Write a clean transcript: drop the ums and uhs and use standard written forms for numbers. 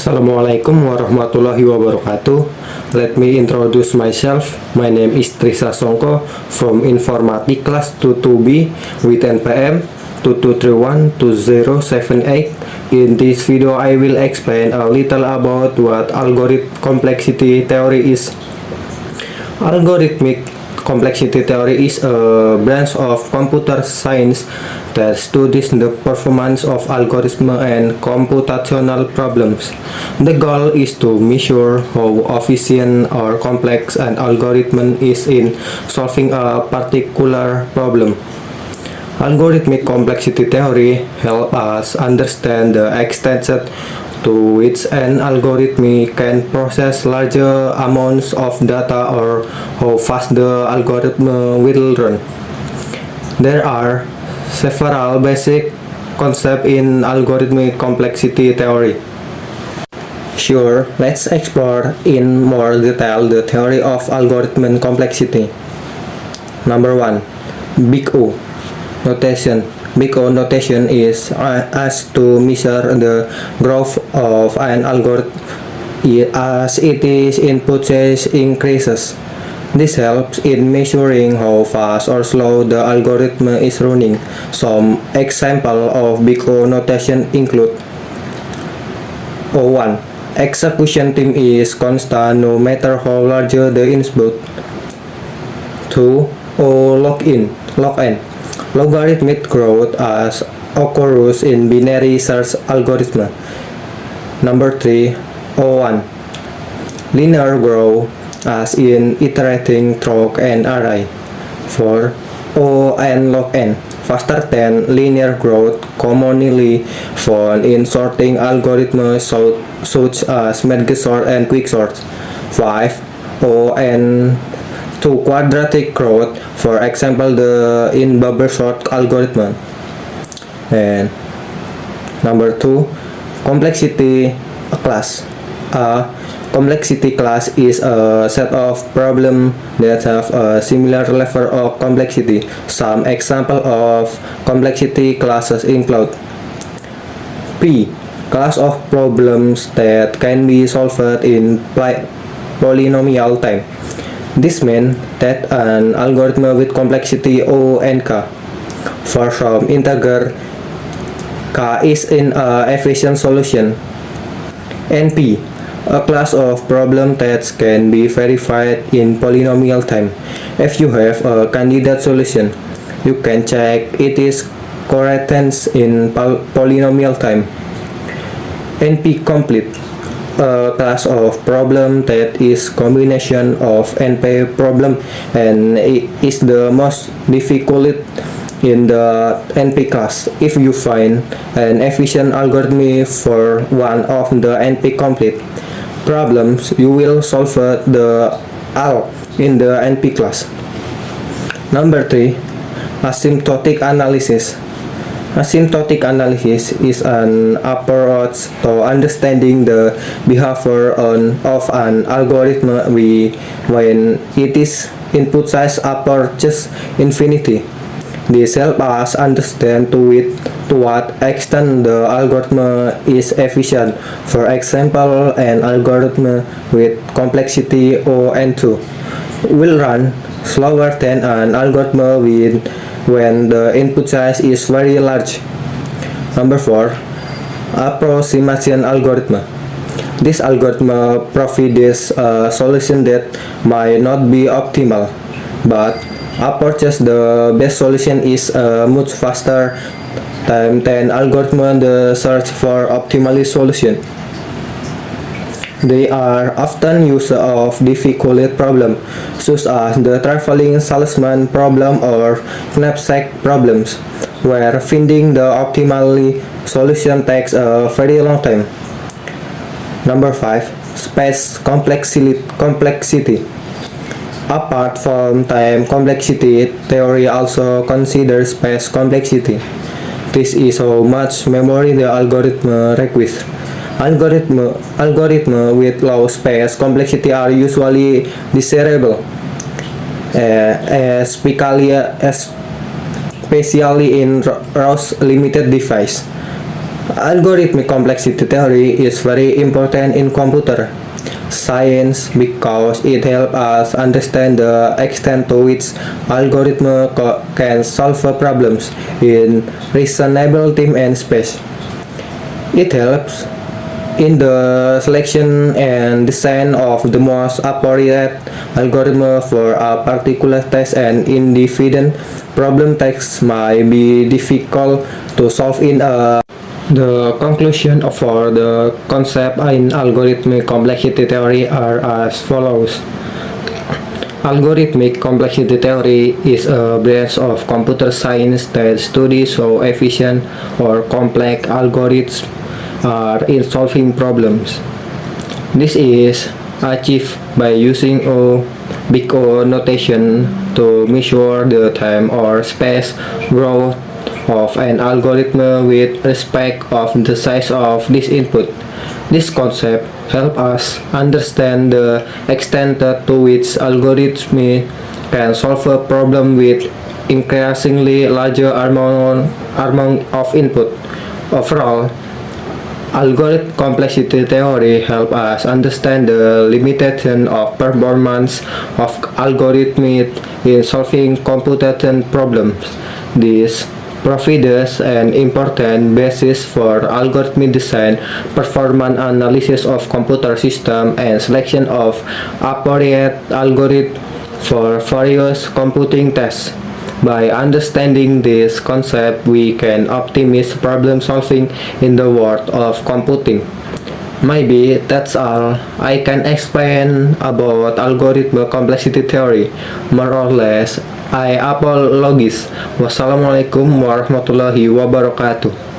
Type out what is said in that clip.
Assalamualaikum warahmatullahi wabarakatuh. Let me introduce myself. My name is Trisa Songko from Informatik class 22B with NPM 22312078. In this video, I will explain a little about what algorithm complexity theory is. Algorithmic complexity theory is a branch of computer science that studies the performance of algorithms and computational problems. The goal is to measure how efficient or complex an algorithm is in solving a particular problem. Algorithmic complexity theory helps us understand the extent to which an algorithm can process larger amounts of data or how fast the algorithm will run. There are several basic concepts in algorithmic complexity theory. Sure, let's explore in more detail the theory of algorithm complexity. Number 1. Big O notation. Big O notation is asked to measure the growth of an algorithm as its input size increases. This helps in measuring how fast or slow the algorithm is running. Some examples of Big O notation include O1. Execution time is constant no matter how large the input. 2. O log-n. Logarithmic growth as occurs in binary search algorithm. Number 3. O1. Linear growth as in iterating through an array. 4. O n log n. Faster than linear growth commonly found in sorting algorithms such as merge sort and quicksort. 5. O n to quadratic growth, for example the in-bubble sort algorithm. And number 2, complexity class. A complexity class is a set of problems that have a similar level of complexity. Some examples of complexity classes include P. Class of problems that can be solved in polynomial time. This means that an algorithm with complexity O and K for some integer K is an efficient solution. NP, a class of problems that can be verified in polynomial time. If you have a candidate solution, you can check its correctness in polynomial time. NP complete, a class of problem that is combination of NP problem and is the most difficult in the NP class. If you find an efficient algorithm for one of the NP complete problems, you will solve the all in the NP class. Number 3. Asymptotic analysis. Asymptotic analysis is an approach to understanding the behavior of an algorithm when its input size approaches infinity. This helps us understand to what extent the algorithm is efficient. For example, an algorithm with complexity O n2 will run slower than an algorithm when the input size is very large. Number 4. Approximation algorithm. This algorithm provides a solution that might not be optimal, but approaches the best solution is much faster time than algorithm the search for optimal solution. They are often used of difficult problems, such as the traveling salesman problem or knapsack problems, where finding the optimal solution takes a very long time. Number 5. Space complexity. Apart from time complexity, theory also considers space complexity. This is how much memory the algorithm requires. Algorithms with low space complexity are usually desirable, especially in ROS limited device. Algorithmic complexity theory is very important in computer science because it helps us understand the extent to which algorithms can solve problems in reasonable time and space. It helps in the selection and design of the most appropriate algorithm for a particular task and independent problem tasks might be difficult to solve in a the conclusion for the concept in algorithmic complexity theory are as follows. Algorithmic complexity theory is a branch of computer science that studies how efficient or complex algorithms are in solving problems. This is achieved by using a big O notation to measure the time or space growth of an algorithm with respect of the size of this input. This concept helps us understand the extent to which algorithms can solve a problem with increasingly larger amount of input. Overall, algorithm complexity theory helps us understand the limitation of performance of algorithms in solving computation problems. This provides an important basis for algorithmic design, performance analysis of computer system, and selection of appropriate algorithm for various computing tasks. By understanding this concept, we can optimize problem solving in the world of computing. Maybe that's all I can explain about algorithm complexity theory. More or less, I apologize. Wassalamualaikum warahmatullahi wabarakatuh.